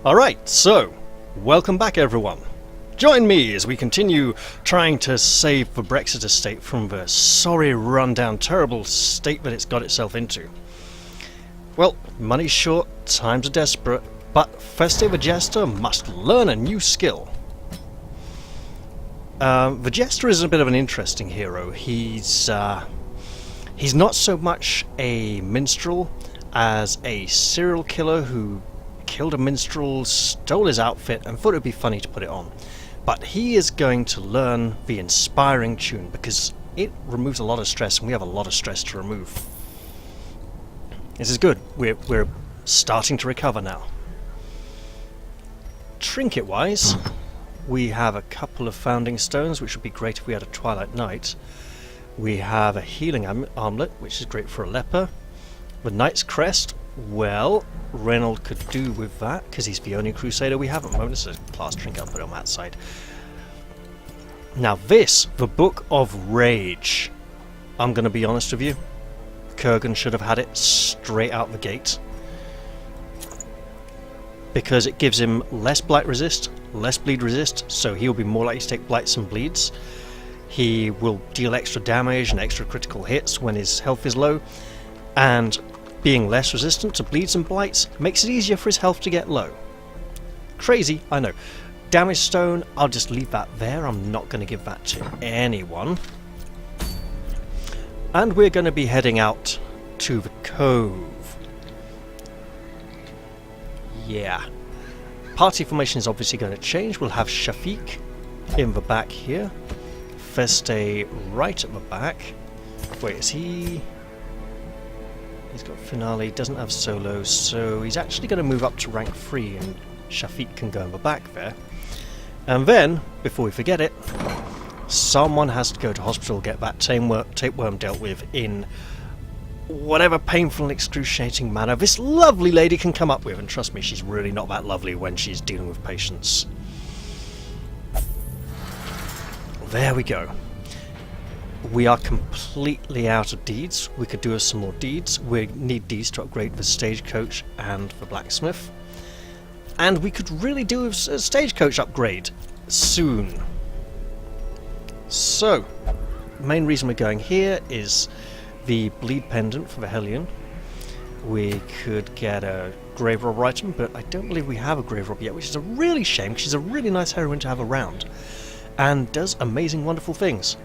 Alright, so, welcome back everyone. Join me as we continue trying to save the Brexit Estate from the sorry, run-down, terrible state that it's got itself into. Well, money's short, times are desperate, but Feste the Jester must learn a new skill. The Jester is a bit of an interesting hero. He's not so much a minstrel as a serial killer who killed a minstrel, stole his outfit, and thought it would be funny to put it on. But he is going to learn the inspiring tune because it removes a lot of stress, and we have a lot of stress to remove. This is good. We're starting to recover now. Trinket-wise, we have a couple of founding stones, which would be great if we had a Twilight Knight. We have a healing armlet, which is great for a leper. The Knight's Crest, well, Reynold could do with that, because he's the only Crusader we have at the moment. It's a class trinket, I'll put it on that side. Now this, the Book of Rage. I'm going to be honest with you, Kurgan should have had it straight out the gate. Because it gives him less blight resist, less bleed resist, so he'll be more likely to take blights and bleeds. He will deal extra damage and extra critical hits when his health is low, and being less resistant to bleeds and blights makes it easier for his health to get low. Crazy, I know. Damage stone, I'll just leave that there. I'm not going to give that to anyone. And we're going to be heading out to the cove. Yeah. Party formation is obviously going to change. We'll have Shafiq in the back here. Feste right at the back. Wait, is he... He's got Finale, doesn't have Solo, so he's actually going to move up to rank 3 and Shafiq can go in the back there. And then, before we forget it, someone has to go to hospital, get that tapeworm dealt with in whatever painful and excruciating manner this lovely lady can come up with. And trust me, she's really not that lovely when she's dealing with patients. There we go. We are completely out of deeds. We could do with some more deeds. We need deeds to upgrade the stagecoach and the blacksmith. And we could really do with a stagecoach upgrade soon. So, the main reason we're going here is the bleed pendant for the Hellion. We could get a grave rob item, but I don't believe we have a grave rob yet, which is a really shame because she's a really nice heroine to have around and does amazing, wonderful things.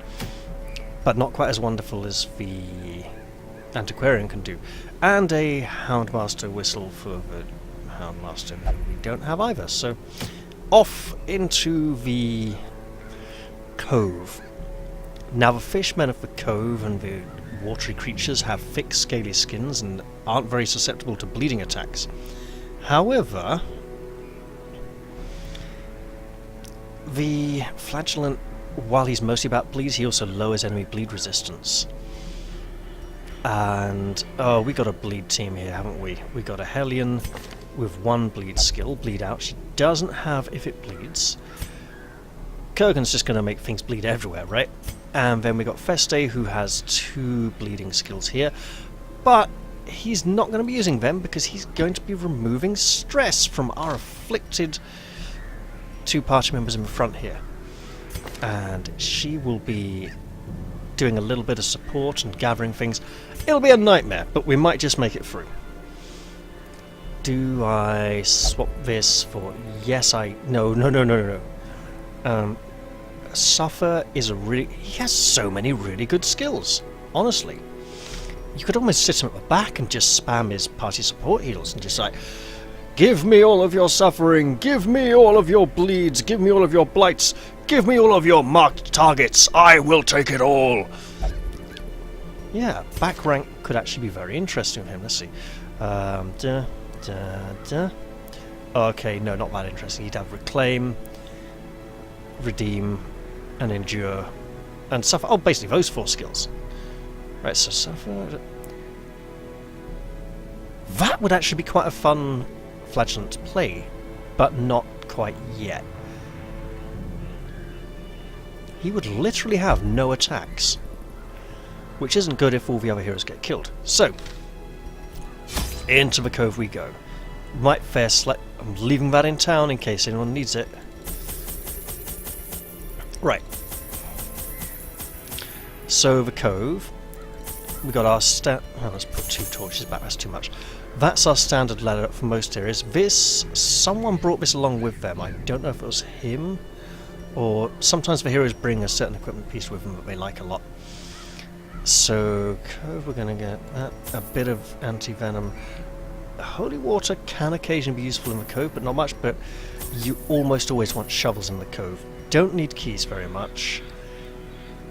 But not quite as wonderful as the Antiquarian can do. And a Houndmaster whistle for the Houndmaster. We don't have either, so off into the cove. Now the fishmen of the cove and the watery creatures have thick scaly skins and aren't very susceptible to bleeding attacks. However, the flagellant, while he's mostly about bleeds, he also lowers enemy bleed resistance. And, oh, we got a bleed team here, haven't we? We got a Hellion with 1 bleed skill, bleed out. She doesn't have if it bleeds. Kurgan's just going to make things bleed everywhere, right? And then we got Feste, who has 2 bleeding skills here. But he's not going to be using them because he's going to be removing stress from our afflicted 2 party members in the front here. And she will be doing a little bit of support and gathering things. It'll be a nightmare, but we might just make it through. Do I swap this for... Yes, I... No. Suffer is a really... He has so many really good skills, honestly. You could almost sit him at the back and just spam his party support heals and just like... Give me all of your suffering, give me all of your bleeds, give me all of your blights, give me all of your marked targets, I will take it all! Yeah, back rank could actually be very interesting with him, let's see. Okay, no, not that interesting. He'd have Reclaim, Redeem, and Endure, and Suffer. Oh, basically those 4 skills. Right, so Suffer... That would actually be quite a fun flagellant to play, but not quite yet. He would literally have no attacks, which isn't good if all the other heroes get killed. So, into the cove we go. Might fare I'm leaving that in town in case anyone needs it. Right. So the cove. We got our oh, let's put 2 torches back. That's too much. That's our standard ladder for most areas. This, someone brought this along with them. I don't know if it was him, or sometimes the heroes bring a certain equipment piece with them that they like a lot. So, cove, we're going to get that. A bit of anti-venom. Holy water can occasionally be useful in the cove, but not much. But you almost always want shovels in the cove. Don't need keys very much.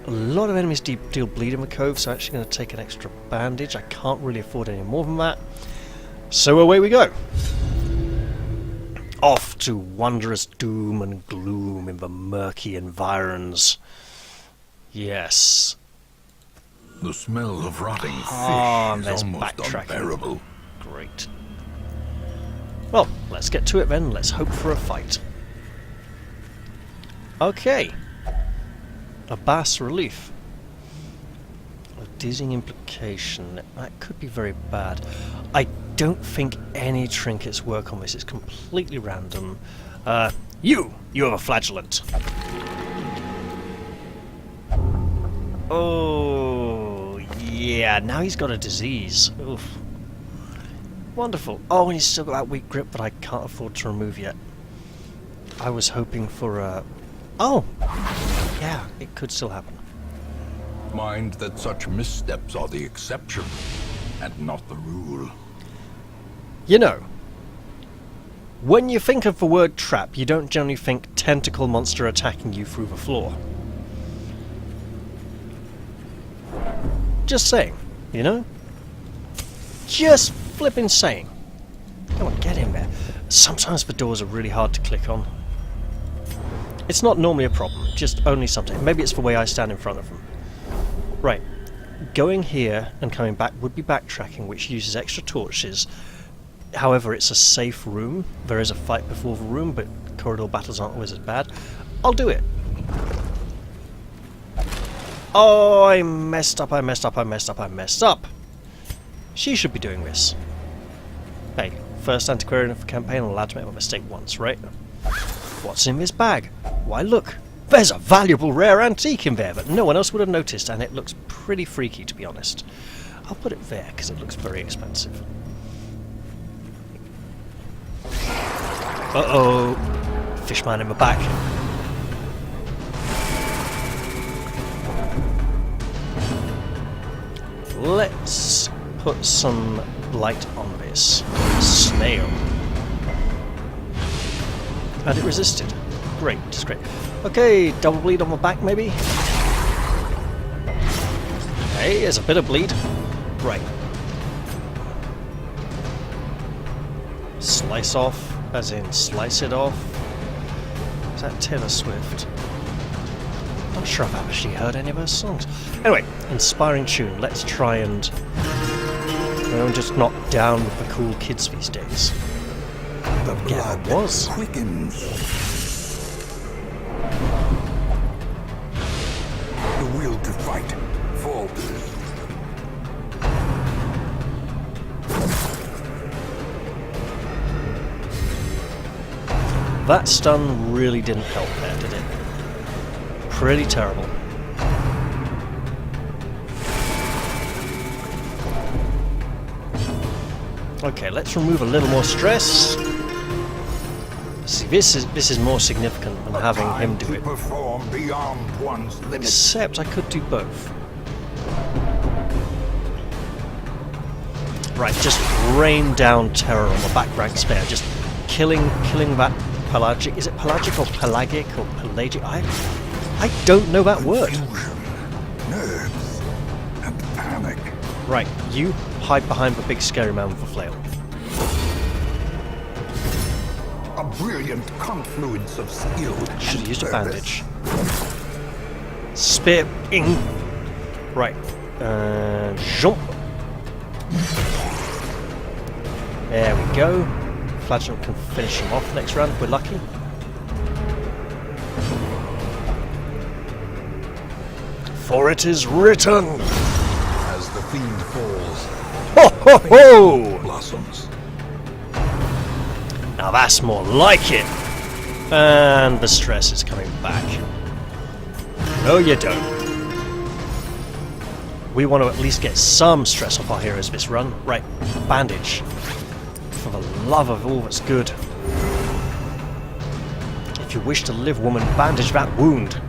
A lot of enemies deal bleed in the cove, so I'm actually going to take an extra bandage. I can't really afford any more than that. So away we go. Off to wondrous doom and gloom in the murky environs. Yes. The smell of rotting fish is almost unbearable. Great. Well, let's get to it then. Let's hope for a fight. Okay. A bas relief. A dizzying implication. That could be very bad. I don't think any trinkets work on this. It's completely random. You have a flagellant. Oh, yeah. Now he's got a disease. Oof. Wonderful. Oh, and he's still got that weak grip that I can't afford to remove yet. I was hoping for a... Oh! Yeah, it could still happen. Mind that such missteps are the exception, and not the rule. You know, when you think of the word trap, you don't generally think tentacle monster attacking you through the floor. Just saying, you know? Just flipping saying. Come on, get in there. Sometimes the doors are really hard to click on. It's not normally a problem, just only sometimes. Maybe it's the way I stand in front of them. Right. Going here and coming back would be backtracking, which uses extra torches. However, it's a safe room. There is a fight before the room, but corridor battles aren't always as bad. I'll do it. Oh, I messed up, I messed up, I messed up, I messed up. She should be doing this. Hey, first antiquarian of the campaign, I'm allowed to make a mistake once, right? What's in this bag? Why look, there's a valuable rare antique in there that no one else would have noticed, and it looks pretty freaky, to be honest. I'll put it there, because it looks very expensive. Uh-oh. Fishman in the back. Let's put some light on this. Snail. And it resisted. Great, just great. Okay, double bleed on the back maybe? Hey, there's a bit of bleed. Right. Slice off, as in slice it off. Is that Taylor Swift? Not sure if I've actually heard any of her songs. Anyway, inspiring tune. Let's try and just knock down with the cool kids these days. The blood was quickens. The will to fight falters. That stun really didn't help there, did it? Pretty terrible. Okay, let's remove a little more stress. See, this is more significant than having him do it. Perform beyond one's limits. Except I could do both. Right, just rain down terror on the back rank spare. Just killing that pelagic. Is it pelagic or pelagic or pelagic? I don't know that word. Confusion, nerves, and panic. Right, you hide behind the big scary man with the flail. A brilliant confluence of skill. Should have used a purpose. bandage. Spear. Ing. Right. Jump. There we go. Flagellant can finish him off next round if we're lucky. For it is written! As the fiend falls, Ho ho ho! blossoms. Now that's more like it. And the stress is coming back. No, you don't. We want to at least get some stress off our heroes this run. Right, bandage. For the love of all that's good. If you wish to live, woman, bandage that wound.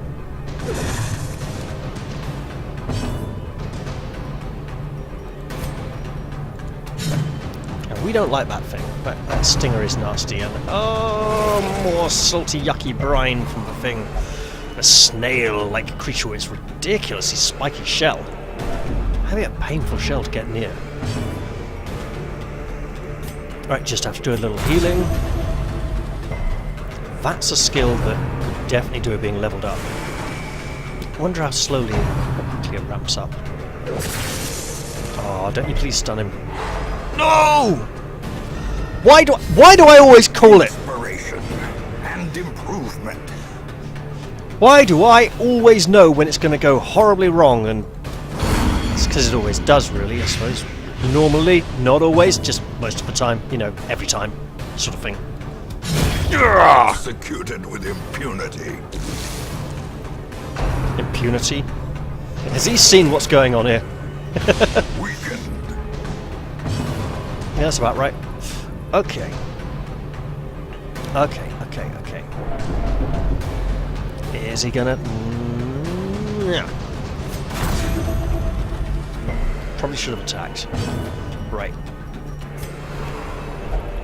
And we don't like that thing. That stinger is nasty. And oh, more salty, yucky brine from the thing. A snail-like creature with its ridiculously spiky shell. Having a painful shell to get near. Right, just have to do a little healing. That's a skill that could definitely do it being leveled up. I wonder how slowly or quickly it ramps up. Oh, don't you please stun him. No! Why do I always call it? Inspiration and improvement. Why do I always know when it's going to go horribly wrong? And it's because it always does, really, I suppose. Normally, not always, just most of the time, you know, every time, sort of thing. Executed with impunity. Impunity? Has he seen what's going on here? Weakened. Yeah, that's about right. Okay. Okay. Is he gonna... yeah. Probably should have attacked. Right.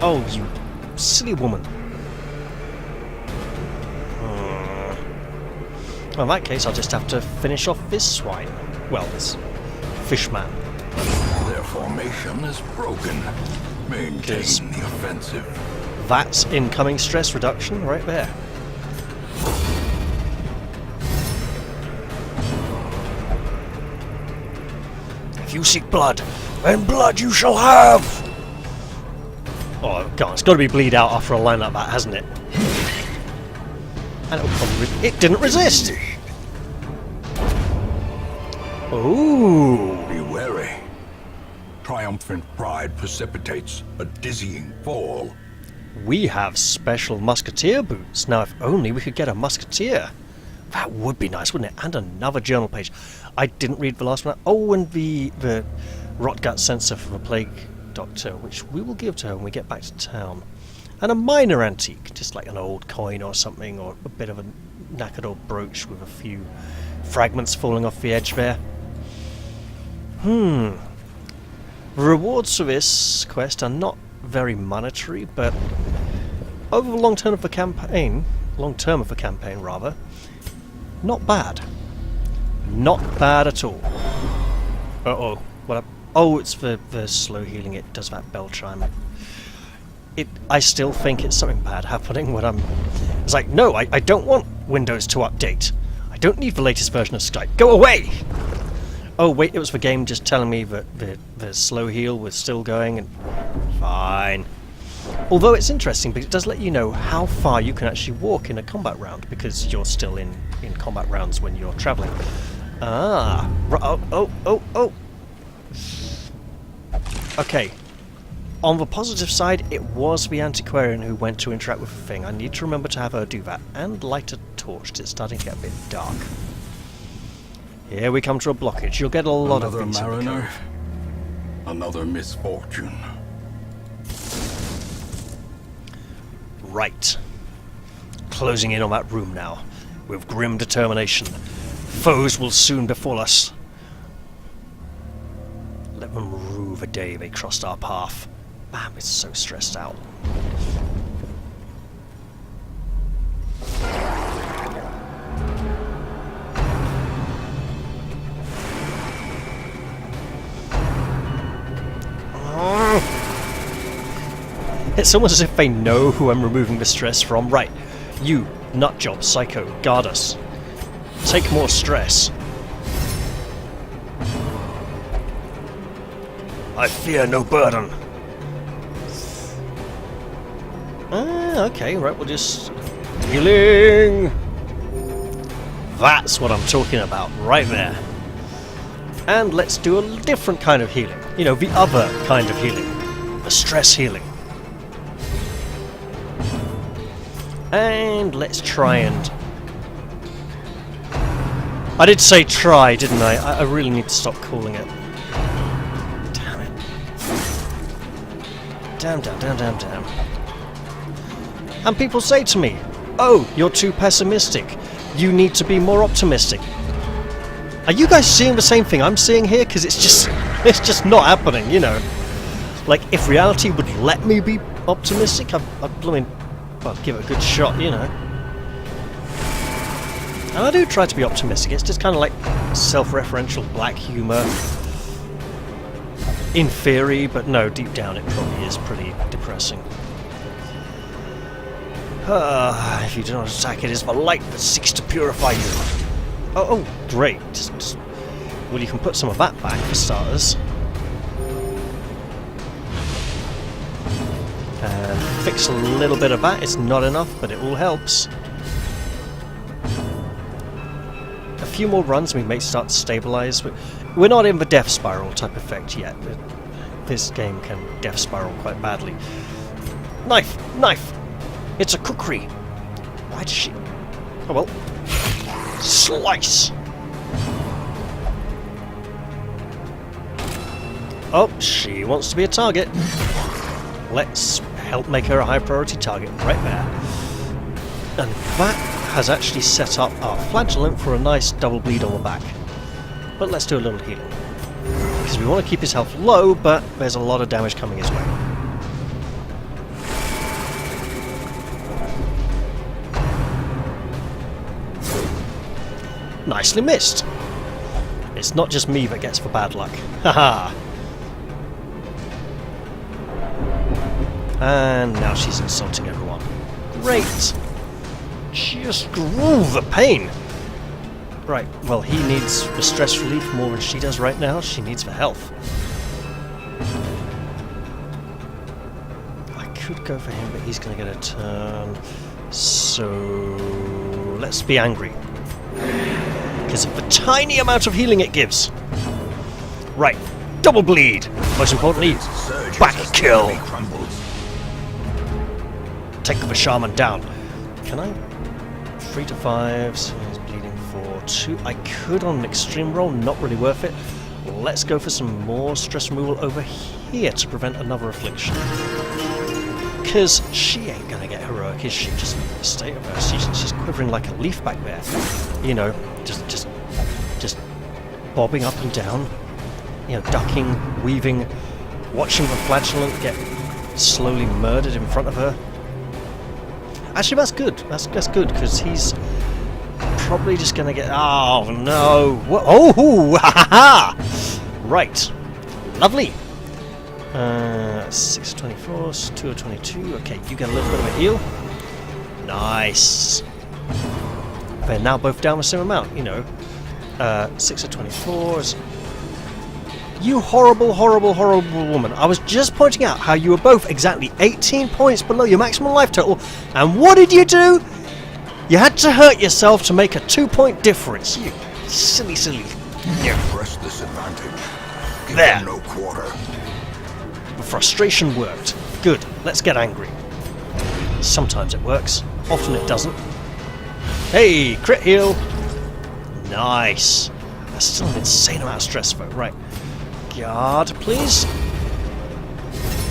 Oh, you silly woman. Well, in that case, I'll just have to finish off this swine. Well, this fishman. Their formation is broken. Maintain the offensive. That's incoming stress reduction right there. If you seek blood, then blood you shall have! Oh, God, it's got to be bleed out after a line like that, hasn't it? And it didn't resist! Ooh! Be wary. Triumphant pride precipitates a dizzying fall. We have special musketeer boots. Now, if only we could get a musketeer. That would be nice, wouldn't it? And another journal page. I didn't read the last one. Oh, and the rotgut sensor for the plague doctor, which we will give to her when we get back to town. And a minor antique, just like an old coin or something, or a bit of a knackered old brooch with a few fragments falling off the edge there. The rewards for this quest are not very monetary, but over the long term of the campaign, not bad. Not bad at all. Uh-oh. What? Oh, it's the slow healing. It does that bell chime. I still think it's something bad happening when I'm... It's like, no, I don't want Windows to update. I don't need the latest version of Skype. Go away! Oh, wait, it was the game just telling me that the slow heal was still going, and... Fine. Although it's interesting, because it does let you know how far you can actually walk in a combat round, because you're still in combat rounds when you're travelling. Ah. Oh. Okay. On the positive side, it was the antiquarian who went to interact with the thing. I need to remember to have her do that. And light a torch. It's starting to get a bit dark. Here we come to a blockage. You'll get a lot of these. Another mariner. Another misfortune. Right. Closing in on that room now. With grim determination. Foes will soon befall us. Let them rue the day they crossed our path. Man, it's so stressed out. It's almost as if they know who I'm removing the stress from. Right, you, nutjob, psycho, guard us. Take more stress. I fear no burden. Okay, right, we'll just... Healing! That's what I'm talking about, right there. And let's do a different kind of healing. You know, the other kind of healing. The stress healing. And let's try and... I did say try, didn't I? I really need to stop calling it. Damn it. Damn. And people say to me, oh, you're too pessimistic. You need to be more optimistic. Are you guys seeing the same thing I'm seeing here? Because it's just not happening, you know. Like, if reality would let me be optimistic, I'd blooming, well, give it a good shot, you know. And I do try to be optimistic. It's just kind of like self-referential black humour. In theory, but no, deep down it probably is pretty depressing. If you do not attack, it is the light that seeks to purify you. Oh, great. Well, you can put some of that back, for starters. And fix a little bit of that. It's not enough, but it all helps. A few more runs and we may start to stabilise. We're not in the death spiral type effect yet. This game can death spiral quite badly. Knife! Knife! It's a cookery! Why does she... Oh well. Slice! Oh, she wants to be a target. Let's help make her a high priority target right there. And that has actually set up our flagellant for a nice double bleed on the back. But let's do a little healing. Because we want to keep his health low, but there's a lot of damage coming his way. Nicely missed. It's not just me that gets the bad luck. Haha. And now she's insulting everyone. Great. Just the pain. Right, well, he needs the stress relief more than she does right now. She needs the health. I could go for him, but he's going to get a turn. So let's be angry. Because of the tiny amount of healing it gives. Right, double bleed. Most importantly, back kill. Take the shaman down. Can I? 3 to 5, so he's bleeding for 2. I could on an extreme roll, not really worth it. Let's go for some more stress removal over here to prevent another affliction. Because she ain't gonna get heroic, is she? Just the state of her. She's quivering like a leaf back there. You know, just bobbing up and down. You know, ducking, weaving, watching the flagellant get slowly murdered in front of her. Actually, that's good. That's good, because he's probably just going to get... Oh, no. What? Oh, ha ha ha! Right. Lovely. 6 of 24, 2 of 22. Okay, you get a little bit of a heal. Nice. They're now both down the same amount, you know. 6 of 24 is... You horrible, horrible, horrible woman. I was just pointing out how you were both exactly 18 points below your maximum life total, and what did you do? You had to hurt yourself to make a 2-point difference. You silly. Yeah. Press this advantage. Give there. Them no quarter. The frustration worked. Good. Let's get angry. Sometimes it works. Often it doesn't. Hey, crit heal. Nice. That's still an insane amount of stress though. Right. Guard, please.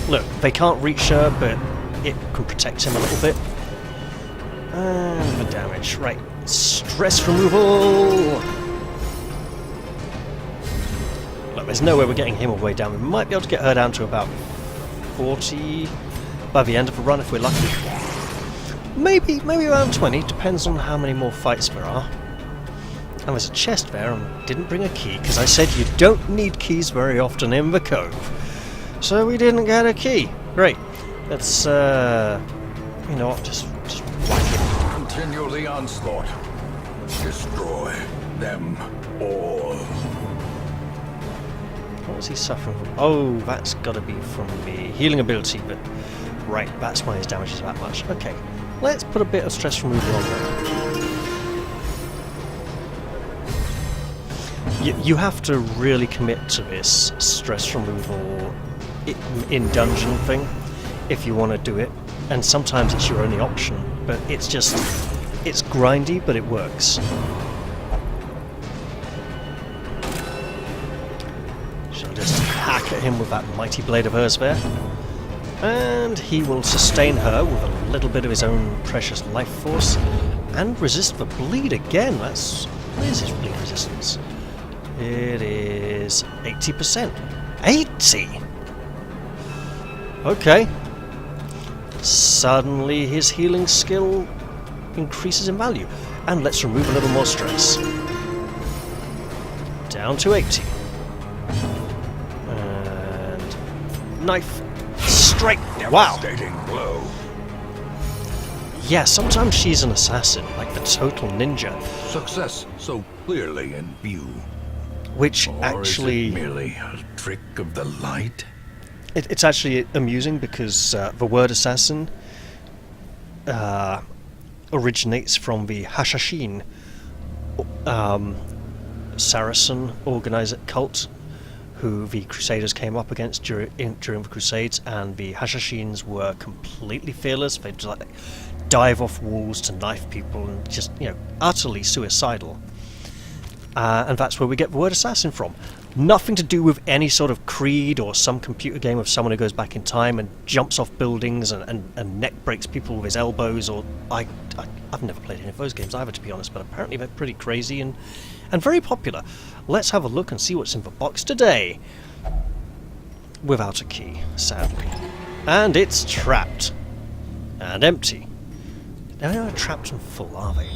Look, they can't reach her, but it can protect him a little bit. And the damage. Right. Stress removal. Look, there's no way we're getting him all the way down. We might be able to get her down to about 40 by the end of the run if we're lucky. Maybe around 20. Depends on how many more fights there are. And there's a chest there, and didn't bring a key, because I said you don't need keys very often in the cove. So we didn't get a key. Great. Let's, you know what, just whack it. Continue the onslaught. Destroy them all. What was he suffering from? Oh, that's got to be from the healing ability, but... Right, that's why his damage is that much. Okay, let's put a bit of stress removal on there. You have to really commit to this stress removal in dungeon thing if you want to do it, and sometimes it's your only option. but it's grindy, but it works. She'll just hack at him with that mighty blade of hers there. And he will sustain her with a little bit of his own precious life force and resist the bleed again. What is his bleed resistance? It is 80%. 80! Okay. Suddenly his healing skill increases in value. And let's remove a little more stress. Down to 80. And knife. Straight. Wow. Devastating blow. Yeah, sometimes she's an assassin, like the total ninja. Success so clearly in view. Which Or actually... is it merely a trick of the light? It's actually amusing because the word assassin originates from the Hashashin Saracen cult who the Crusaders came up against during the Crusades, and the Hashashins were completely fearless. They'd just, like, dive off walls to knife people and just, utterly suicidal. And that's where we get the word assassin from. Nothing to do with any sort of creed or some computer game of someone who goes back in time and jumps off buildings and neck breaks people with his elbows. Or I've never played any of those games either, to be honest, but apparently they're pretty crazy and very popular. Let's have a look and see what's in the box today. Without a key, sadly. And it's trapped. And empty. They're not trapped and full, are they?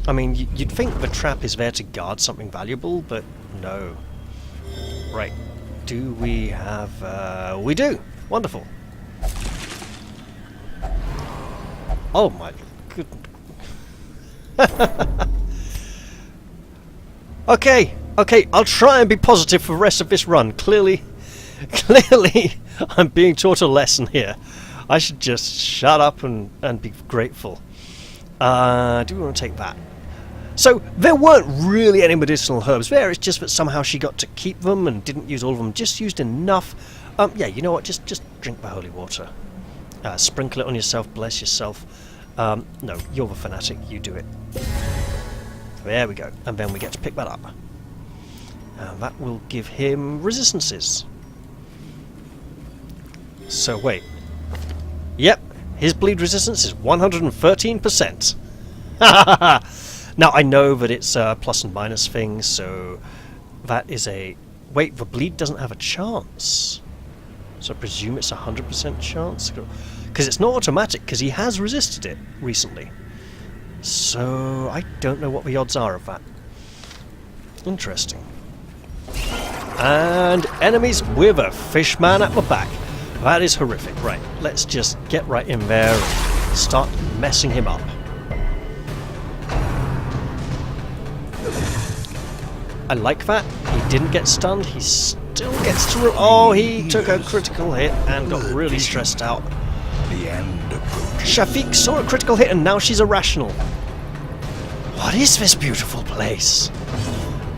I mean, you'd think the trap is there to guard something valuable, but no. Right. Do we have... we do! Wonderful. Oh my goodness. Okay, I'll try and be positive for the rest of this run. Clearly, I'm being taught a lesson here. I should just shut up and be grateful. Do we want to take that? So, there weren't really any medicinal herbs there, it's just that somehow she got to keep them and didn't use all of them, just used enough. Yeah, you know what, just drink the holy water. Sprinkle it on yourself, bless yourself. No, you're the fanatic, you do it. There we go, and then we get to pick that up. And that will give him resistances. So wait. Yep, his bleed resistance is 113%. Now I know that it's a plus and minus thing, so that is a... Wait, the bleed doesn't have a chance. So I presume it's 100% chance? Because it's not automatic, because he has resisted it recently. So I don't know what the odds are of that. Interesting. And enemies with a fishman at the back. That is horrific. Right, let's just get right in there and start messing him up. I like that. He didn't get stunned. He still gets to... Oh, he took a critical hit and got really stressed out. The end approaches. Shafiq saw a critical hit and now she's irrational. What is this beautiful place?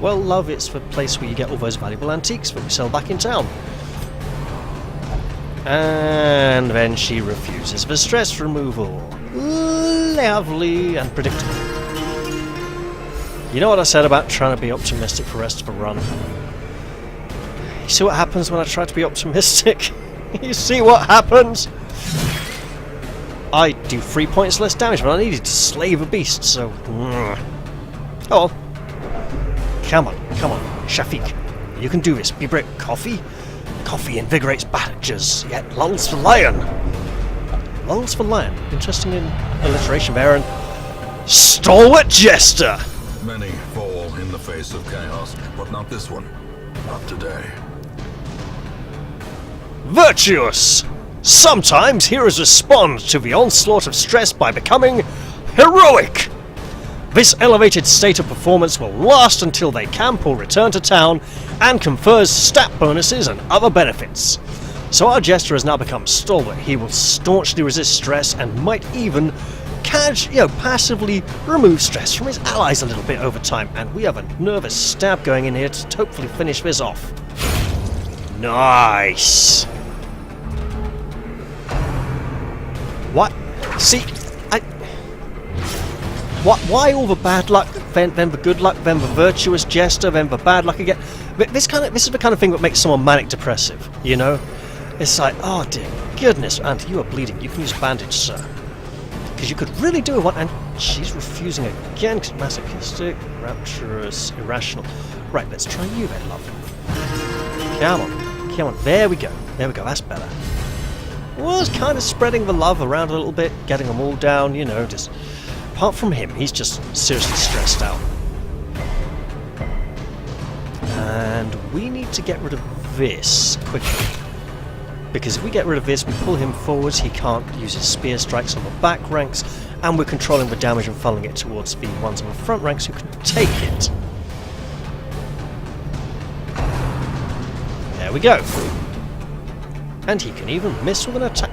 Well, love, it's the place where you get all those valuable antiques that we sell back in town. And then she refuses the stress removal. Lovely and predictable. You know what I said about trying to be optimistic for the rest of the run? You see what happens when I try to be optimistic? You see what happens? I do 3 points less damage, but I needed to slay the beast, so... Oh well. Come on, Shafiq. You can do this. Be brave. Coffee? Coffee invigorates badgers, yet lulls for lion. Lulls for lion. Interesting in alliteration there, and... Stalwart Jester! Many fall in the face of chaos, but not this one. Not today. Virtuous! Sometimes heroes respond to the onslaught of stress by becoming heroic! This elevated state of performance will last until they camp or return to town and confers stat bonuses and other benefits. So our Jester has now become stalwart. He will staunchly resist stress and might even passively remove stress from his allies a little bit over time. And we have a nervous stab going in here to hopefully finish this off. What? See, why all the bad luck, then the good luck, then the virtuous jester, then the bad luck again? This is the kind of thing that makes someone manic depressive, you know? It's like, oh dear goodness, Auntie, you are bleeding. You can use a bandage, sir. Because you could really do one, and she's refusing again. Masochistic, rapturous, irrational. Right, let's try you then, love. Come on. There we go. That's better. Was kind of spreading the love around a little bit, getting them all down, you know, just... Apart from him, he's just seriously stressed out. And we need to get rid of this quickly. Because if we get rid of this, we pull him forwards, he can't use his spear strikes on the back ranks, and we're controlling the damage and funneling it towards the ones on the front ranks who can take it. There we go. And he can even miss with an attack.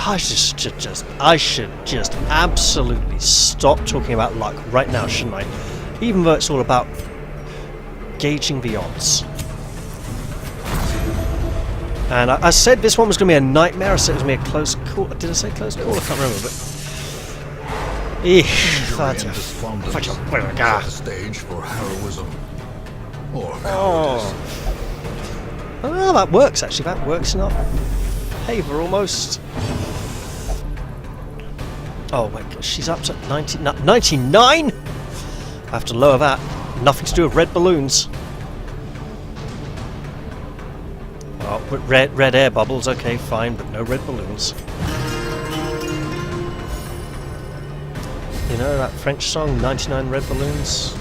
I should just absolutely stop talking about luck right now, shouldn't I? Even though it's all about gauging the odds. And I said this one was going to be a nightmare. I said it was going to be a close call. Did I say close call? I can't remember. But the stage for heroism or cowardice. Oh, that works actually. That works in our favour almost. Oh wait, she's up to 99? I have to lower that. Nothing to do with red balloons. Oh, red air bubbles, okay, fine, but no red balloons. You know that French song, 99 Red Balloons?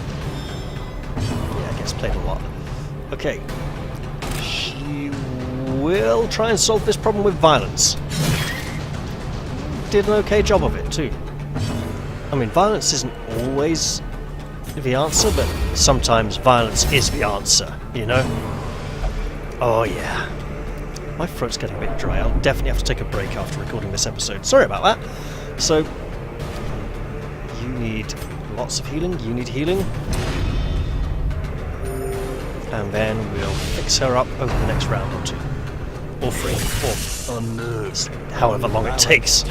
Yeah, it gets played a lot. Okay. She will try and solve this problem with violence. Did an okay job of it, too. I mean, violence isn't always the answer, but sometimes violence is the answer, you know? Oh, yeah. My throat's getting a bit dry. I'll definitely have to take a break after recording this episode. Sorry about that. So, you need lots of healing. You need healing. And then we'll fix her up over the next round or two. Or three. Or however long it takes.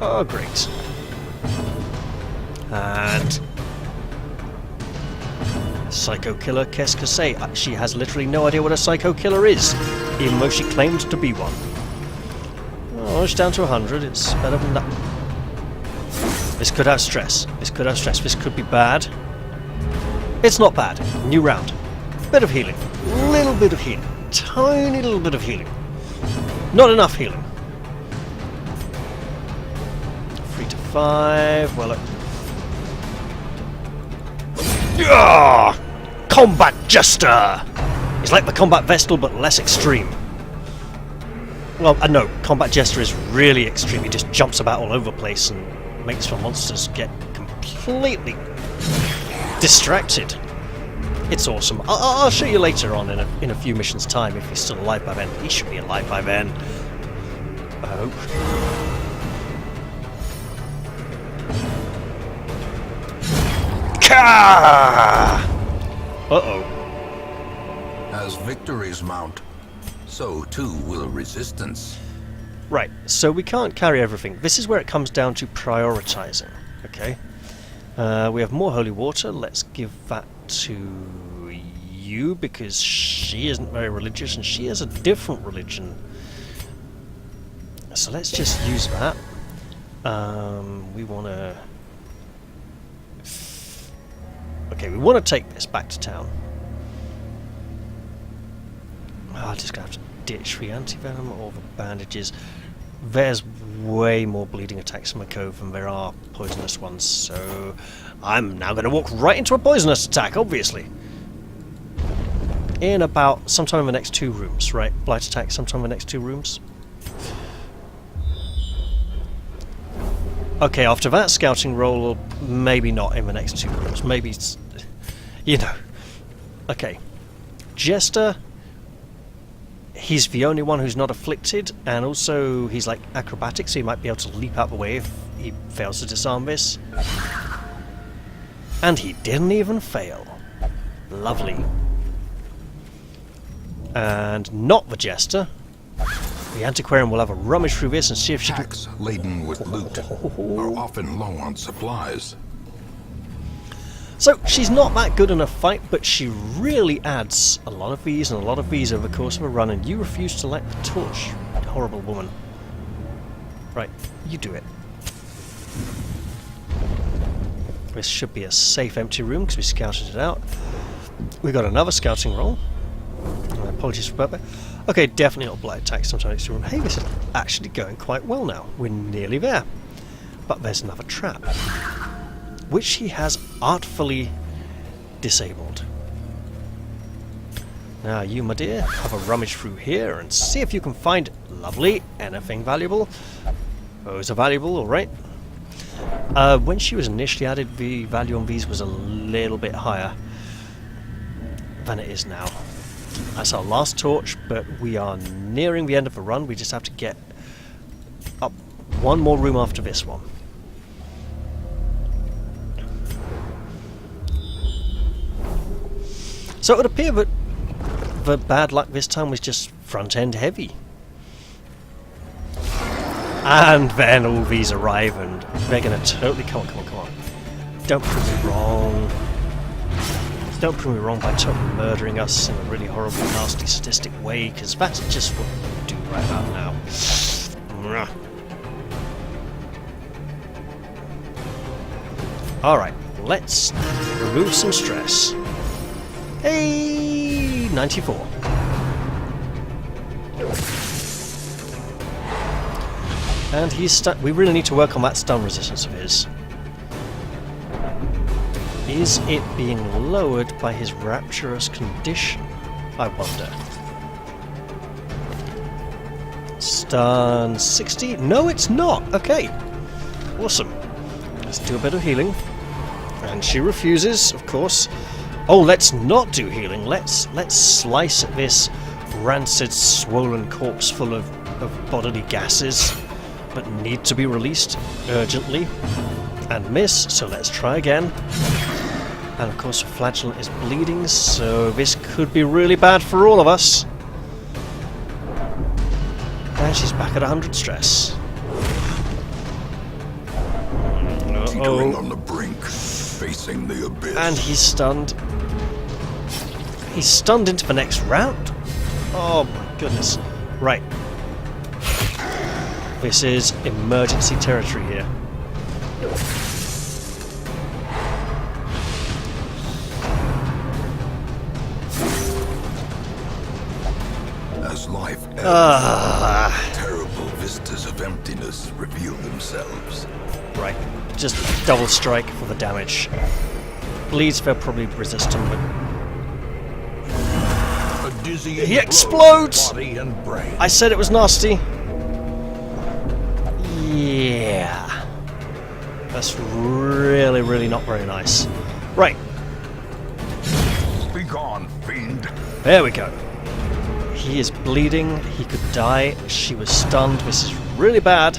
Oh, great. And... Psycho Killer, qu'est-ce que c'est? She has literally no idea what a Psycho Killer is, even though she claimed to be one. Oh, it's down to 100. It's better than that. This could have stress. This could be bad. It's not bad. New round. Bit of healing. Little bit of healing. Tiny little bit of healing. Not enough healing. 3 to 5. Well, Combat Jester! He's like the Combat Vestal, but less extreme. Well, no, Combat Jester is really extreme. He just jumps about all over the place and makes the monsters get completely distracted. It's awesome. I'll show you later on in a few missions' time if he's still alive by then. He should be alive by then. I hope. Uh-oh. As victories mount, so too will resistance. Right, so we can't carry everything. This is where it comes down to prioritizing, okay? We have more holy water. Let's give that to you, because she isn't very religious, and she has a different religion. So let's just use that. We want to... Okay, we want to take this back to town. Oh, I'm just going to have to ditch the anti-venom or the bandages. There's way more bleeding attacks in the cove than there are poisonous ones, so I'm now going to walk right into a poisonous attack, obviously. In about sometime in the next 2 rooms, right? Blight attack sometime in the next 2 rooms. Okay, after that scouting roll, maybe not in the next 2 rooms. Maybe, you know. Okay. Jester, he's the only one who's not afflicted, and also he's like acrobatic, so he might be able to leap out the way if he fails to disarm this. And he didn't even fail. Lovely. And not the Jester. The antiquarian will have a rummage through this and see if she can... Packs laden with loot are often low on supplies. So, she's not that good in a fight, but she really adds a lot of these and a lot of these over the course of a run, and you refuse to light the torch, horrible woman. Right, you do it. This should be a safe empty room because we scouted it out. We got another scouting roll. My apologies for that. Okay, definitely not blight attack sometime next room. Hey, this is actually going quite well now. We're nearly there. But there's another trap, which he has artfully disabled. Now you, my dear, have a rummage through here and see if you can find, lovely, anything valuable. Those are valuable, alright. When she was initially added, the value on these was a little bit higher than it is now. That's our last torch, but we are nearing the end of the run. We just have to get up one more room after this one. So it would appear that the bad luck this time was just front-end heavy. And then all these arrive and they're going to totally... Come on. Don't prove me wrong. Don't prove me wrong by totally murdering us in a really horrible, nasty, sadistic way, because that's just what we do right about now. Alright, let's remove some stress. Hey, 94. And he's stuck. We really need to work on that stun resistance of his. Is it being lowered by his rapturous condition? I wonder. Stun 60? No, it's not. Okay. Awesome. Let's do a bit of healing. And she refuses, of course. Oh, let's not do healing. Let's slice at this rancid, swollen corpse full of bodily gases that need to be released urgently. And miss, so let's try again. And of course, Flagellant is bleeding, so this could be really bad for all of us. And she's back at 100 stress. Teetering on the brink, facing the abyss. And he's stunned. He's stunned into the next round? Oh my goodness. Right. This is emergency territory here. As life ebbs, terrible vistas of emptiness reveal themselves. Right. Just double strike for the damage. Bleeds, they'll probably resist him, but... He explodes! Body and brain. I said it was nasty. Yeah. That's really, really not very nice. Right. Be gone, fiend. There we go. He is bleeding. He could die. She was stunned. This is really bad.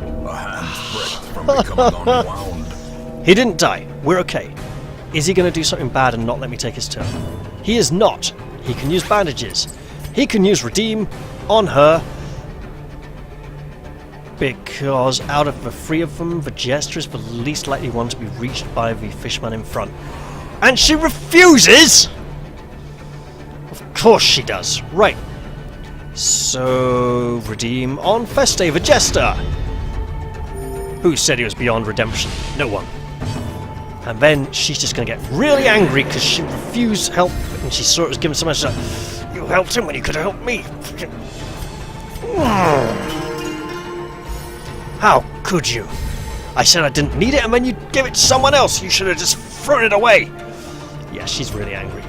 A hand's breadth from becoming unwound. He didn't die. We're okay. Is he going to do something bad and not let me take his turn? He is not. He can use bandages. He can use Redeem on her. Because out of the three of them, the Jester is the least likely one to be reached by the fishman in front. And she refuses! Of course she does. Right. So, Redeem on Feste, the Jester. Who said he was beyond redemption? No one. And then she's just going to get really angry because she refused help and she saw it was given so much. She's like, you helped him when you could have helped me. How could you? I said I didn't need it and then you gave it to someone else. You should have just thrown it away. Yeah, she's really angry.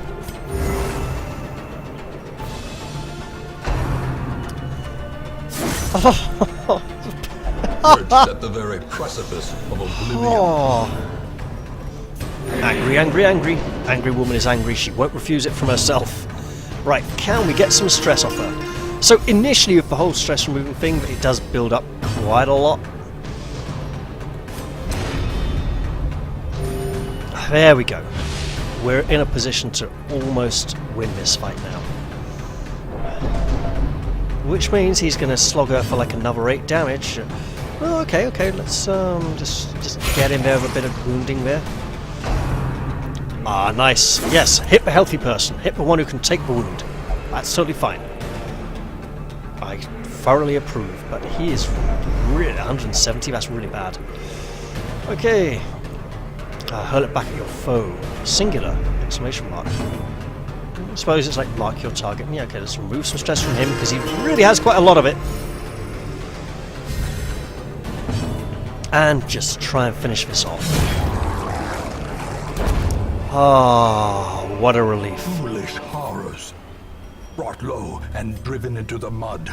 Perched at the very precipice of oblivion. Oh. Angry, angry, angry. Angry woman is angry. She won't refuse it from herself. Right, can we get some stress off her? So initially with the whole stress removing thing, it does build up quite a lot. There we go. We're in a position to almost win this fight now. which means he's going to slog her for like another 8 damage. Oh, okay, let's just get him there with a bit of wounding there. Ah, nice. Yes, hit the healthy person. Hit the one who can take the wound. That's totally fine. I thoroughly approve, but he is really 170. That's really bad. Okay. Hurl it back at your foe. Singular! Exclamation mark. I suppose it's like mark your target. Yeah, okay, let's remove some stress from him because he really has quite a lot of it. And just try and finish this off. Ah, what a relief. Foolish horrors. Brought low and driven into the mud.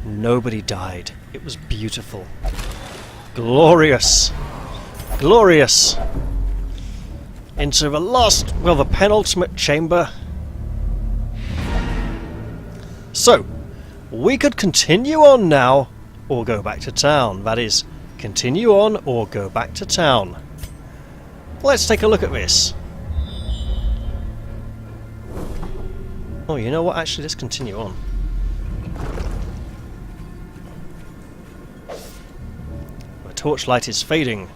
Nobody died. It was beautiful. Glorious. Glorious. Into the last, well, the penultimate chamber. So, we could continue on now, or go back to town. That is, continue on or go back to town. Let's take a look at this. Oh, you know what? Actually, let's continue on. The torchlight is fading.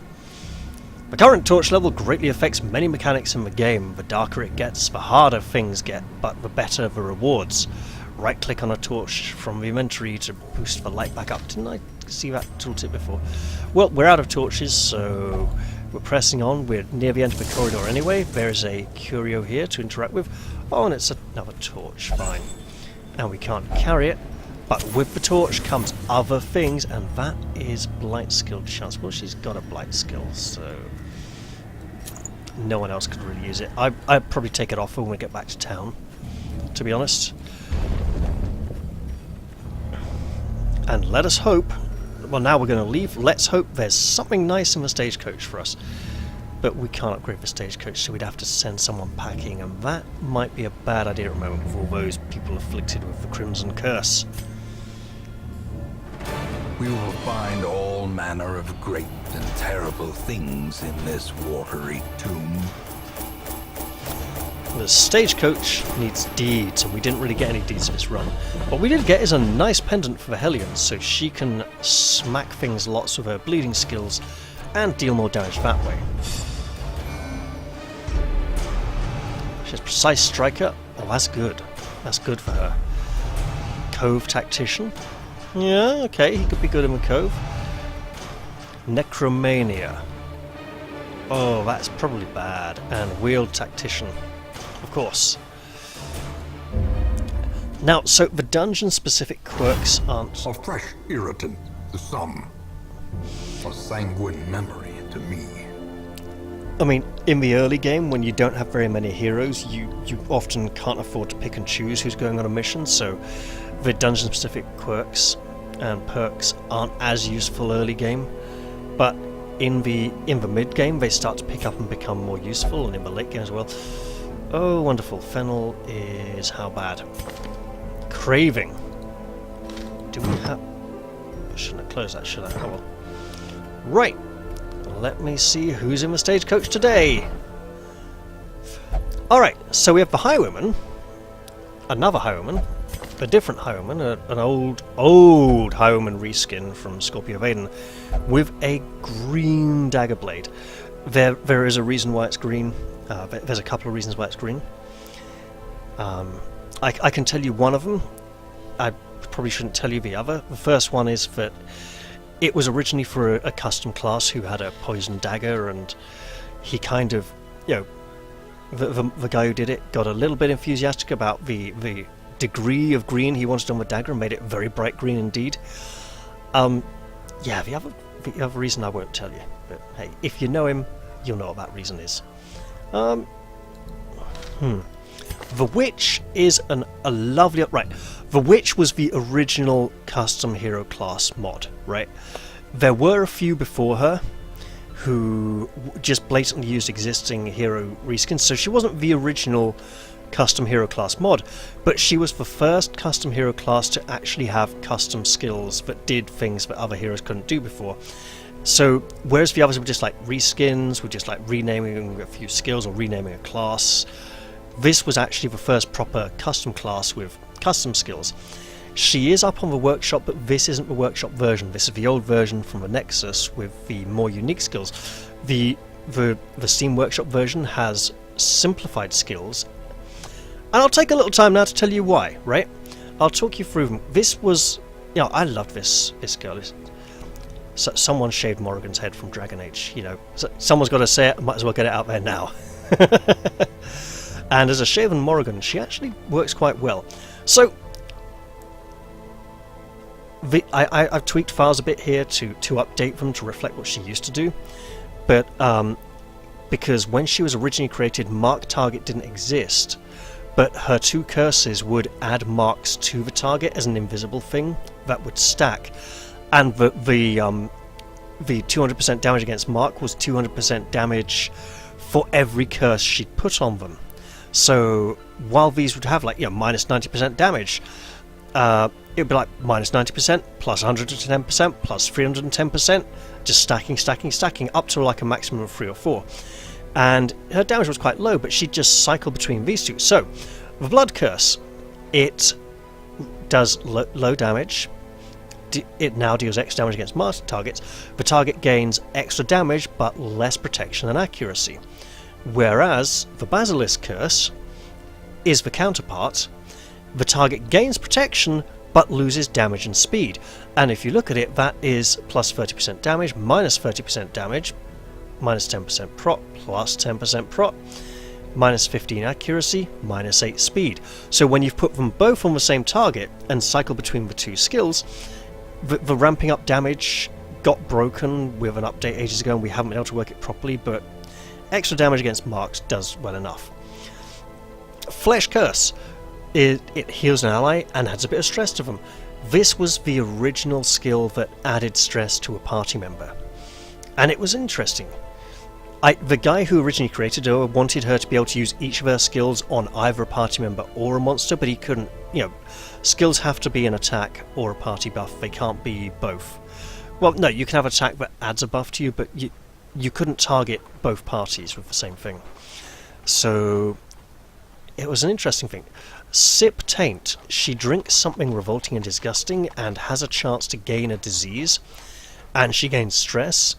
The current torch level greatly affects many mechanics in the game. The darker it gets, the harder things get, but the better the rewards. Right-click on a torch from the inventory to boost the light back up. Didn't I see that tooltip before? Well, we're out of torches, so we're pressing on. We're near the end of the corridor anyway. There's a curio here to interact with. Oh, and it's another torch. Fine. And we can't carry it. But with the torch comes other things, and that is blight skill chance. Well, she's got a blight skill, so no one else could really use it. I'd probably take it off when we get back to town, to be honest. And let us hope, well, now we're going to leave. Let's hope there's something nice in the stagecoach for us. But we can't upgrade the stagecoach, so we'd have to send someone packing, and that might be a bad idea at the moment with all those people afflicted with the Crimson Curse. We will find all manner of great and terrible things in this watery tomb. The stagecoach needs deeds, and we didn't really get any deeds in this run. What we did get is a nice pendant for the Hellion, so she can smack things lots with her bleeding skills and deal more damage that way. She has Precise Striker. Oh, that's good. That's good for her. Cove Tactician. Yeah, okay, he could be good in the Cove. Necromania. Oh, that's probably bad. And Wield Tactician. Of course. Now, so the dungeon-specific quirks aren't... A fresh irritant to some. A sanguine memory to me. I mean, in the early game, when you don't have very many heroes, you often can't afford to pick and choose who's going on a mission, so the dungeon-specific quirks and perks aren't as useful early game. But in the mid-game, they start to pick up and become more useful, and in the late game as well. Oh, wonderful. Fennel is how bad? Craving. Do we have... I shouldn't have closed that, should I? Oh well. Right. Let me see who's in the stagecoach today. Alright, so we have the Highwayman. Another Highwayman. A different Highwayman. An old Highwayman reskin from Scorpio of Aden. With a green dagger blade. There is a reason why it's green. There's a couple of reasons why it's green. I can tell you one of them. I probably shouldn't tell you the other. The first one is that it was originally for a custom class who had a poison dagger, and he kind of, you know, the guy who did it got a little bit enthusiastic about the degree of green he wanted on the dagger and made it very bright green indeed. Yeah, the other reason I won't tell you. But hey, if you know him, you'll know what that reason is. The Witch is a lovely... Right, the Witch was the original custom hero class mod, right? There were a few before her who just blatantly used existing hero reskins, so she wasn't the original custom hero class mod, but she was the first custom hero class to actually have custom skills that did things that other heroes couldn't do before. So, whereas the others were just like reskins, were just like renaming a few skills or renaming a class, this was actually the first proper custom class with custom skills. She is up on the workshop, but this isn't the workshop version. This is the old version from the Nexus with the more unique skills. The Steam Workshop version has simplified skills, and I'll take a little time now to tell you why. Right? I'll talk you through them. This was, I loved this girl. So someone shaved Morrigan's head from Dragon Age. So someone's got to say it. I might as well get it out there now. And as a shaven Morrigan, she actually works quite well. So I've tweaked files a bit here to update them to reflect what she used to do, but because when she was originally created, mark target didn't exist, but her 2 curses would add marks to the target as an invisible thing that would stack, and the 200% damage against mark was 200% damage for every curse she'd put on them. So while these would have minus 90% damage, it would be like minus 90% plus 110% plus 310%, just stacking up to like a maximum of 3 or 4. And her damage was quite low, but she'd just cycle between these two. So the Blood Curse, it does low damage. It now deals extra damage against master targets. The target gains extra damage but less protection and accuracy. Whereas the Basilisk Curse is the counterpart. The target gains protection but loses damage and speed. And if you look at it, that is plus 30% damage, minus 30% damage, minus 10% prot, plus 10% prot, minus 15 accuracy, minus 8 speed. So when you've put them both on the same target and cycle between the 2 skills, the ramping up damage got broken with an update ages ago and we haven't been able to work it properly, but extra damage against marks does well enough. Flesh Curse, it heals an ally and adds a bit of stress to them. This was the original skill that added stress to a party member, and it was interesting. The guy who originally created her wanted her to be able to use each of her skills on either a party member or a monster, but he couldn't. Skills have to be an attack or a party buff. They can't be both. Well, no, you can have attack that adds a buff to you, but you couldn't target both parties with the same thing. So it was an interesting thing. Sip Taint. She drinks something revolting and disgusting and has a chance to gain a disease, and she gains stress,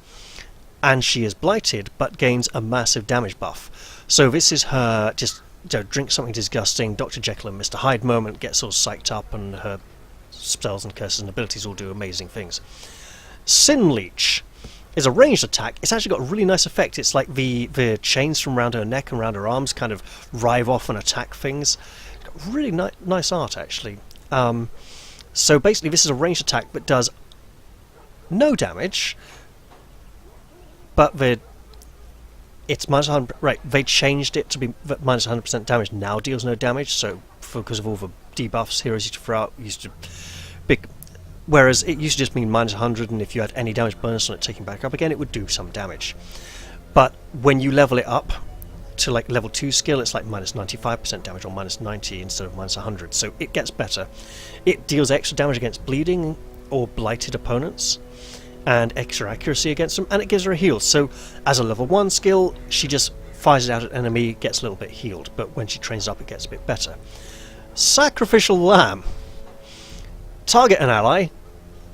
and she is blighted but gains a massive damage buff. So this is her just drink something disgusting, Dr. Jekyll and Mr. Hyde moment, gets all psyched up, and her spells and curses and abilities all do amazing things. Sin Leech is a ranged attack. It's actually got a really nice effect. It's like the chains from around her neck and around her arms kind of rive off and attack things. Got really nice art, actually. So basically this is a ranged attack that does no damage, but it's minus 100. Right, they changed it to be minus 100% damage. Now deals no damage. So because of all the debuffs heroes used to throw out, whereas it used to just mean minus 100, and if you had any damage bonus on it taking back up again, it would do some damage. But when you level it up to like level 2 skill, it's like minus 95% damage or minus 90 instead of minus 100. So it gets better. It deals extra damage against bleeding or blighted opponents, and extra accuracy against them, and it gives her a heal. So as a level 1 skill, she just fires it out at enemy, gets a little bit healed, but when she trains up it gets a bit better. Sacrificial Lamb. Target an ally,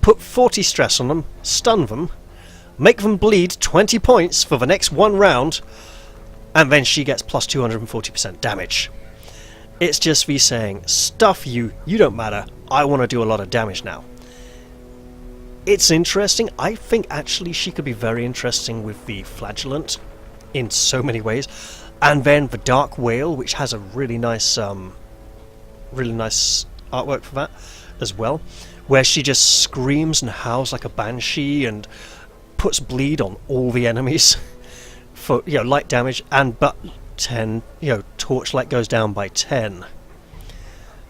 put 40 stress on them, stun them, make them bleed 20 points for the next 1 round, and then she gets plus 240% damage. It's just me saying, stuff you don't matter, I want to do a lot of damage now. It's interesting. I think actually she could be very interesting with the Flagellant in so many ways, and then the Dark Whale, which has a really nice artwork for that as well, where she just screams and howls like a banshee and puts bleed on all the enemies for light damage, and but 10 torchlight goes down by 10.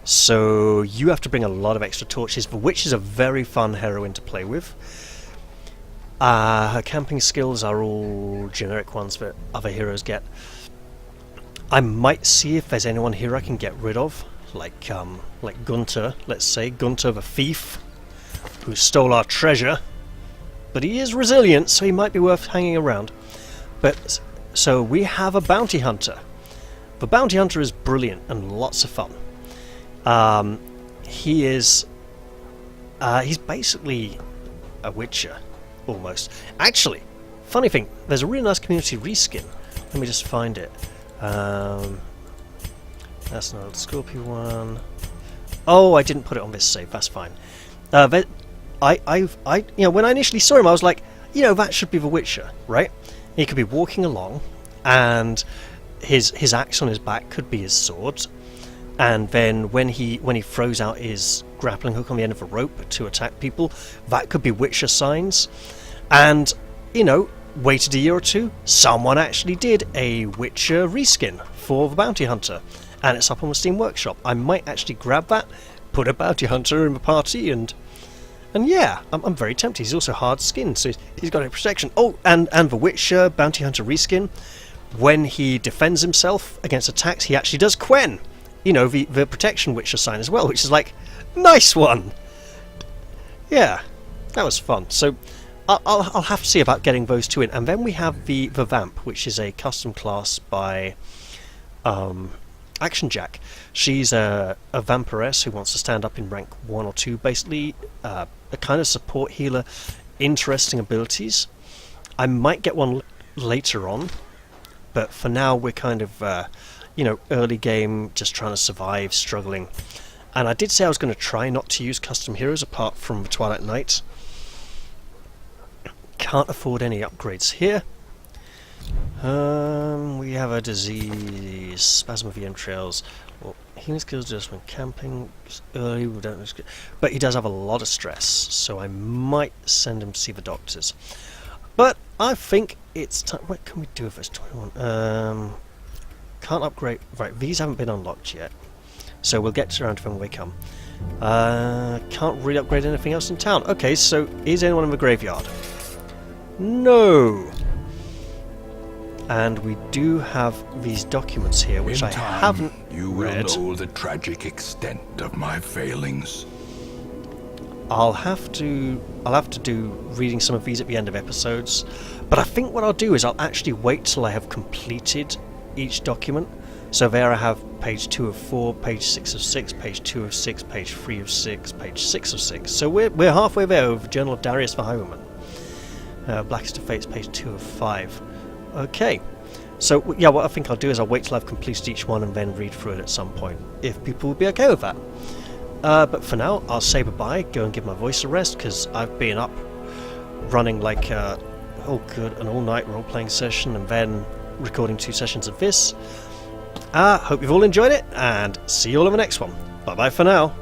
So you have to bring a lot of extra torches, for which is a very fun heroine to play with. Her camping skills are all generic ones that other heroes get. I might see if there's anyone here I can get rid of, like Gunter, let's say, Gunter the thief, who stole our treasure. But he is resilient, so he might be worth hanging around. But so we have a bounty hunter. The bounty hunter is brilliant and lots of fun. He is He's basically a Witcher, almost. Actually, funny thing, there's a really nice community reskin. Let me just find it. That's an old Scorpio one. Oh, I didn't put it on this save. That's fine. When I initially saw him, I was like, that should be the Witcher, right? He could be walking along, and his axe on his back could be his sword, and then when he throws out his grappling hook on the end of a rope to attack people, that could be Witcher signs. And waited a year or two, someone actually did a Witcher reskin for the Bounty Hunter, and it's up on the Steam Workshop. I might actually grab that, put a Bounty Hunter in the party, and yeah, I'm very tempted. He's also hard skinned, so he's got a protection. Oh, and the Witcher Bounty Hunter reskin, when he defends himself against attacks, he actually does Quen, the protection Witcher sign as well, which is like, nice one. Yeah, that was fun. So I'll have to see about getting those two in. And then we have the Vamp, which is a custom class by Action Jack. She's a vampiress who wants to stand up in rank 1 or 2, basically a kind of support healer, interesting abilities. I might get one later on, but for now we're kind of early game, just trying to survive, struggling. And I did say I was going to try not to use custom heroes apart from the Twilight Knight. Can't afford any upgrades here. We have a disease, spasm of the entrails. Well, healing skills just when camping early. We don't, but he does have a lot of stress, so I might send him to see the doctors. But I think it's time. What can we do with this 21? Can't upgrade. Right, these haven't been unlocked yet, so we'll get around to them when we come. Can't really upgrade anything else in town. Okay, so is anyone in the graveyard? No. And we do have these documents here, which I haven't read. You will know the tragic extent of my failings. I'll have to do reading some of these at the end of episodes, but I think what I'll do is I'll actually wait till I have completed each document. So there I have page 2 of 4, page 6 of 6, page 2 of 6, page 3 of 6, page 6 of 6. So we're halfway there with the Journal of Darius the Highwayman. Blackest of Fates, page 2 of 5. Okay, so yeah, what I think I'll do is I'll wait till I've completed each one and then read through it at some point, if people will be okay with that. But for now, I'll say bye-bye, go and give my voice a rest, because I've been up running like an all-night role-playing session and then recording 2 sessions of this. Hope you've all enjoyed it, and see you all in the next one. Bye-bye for now.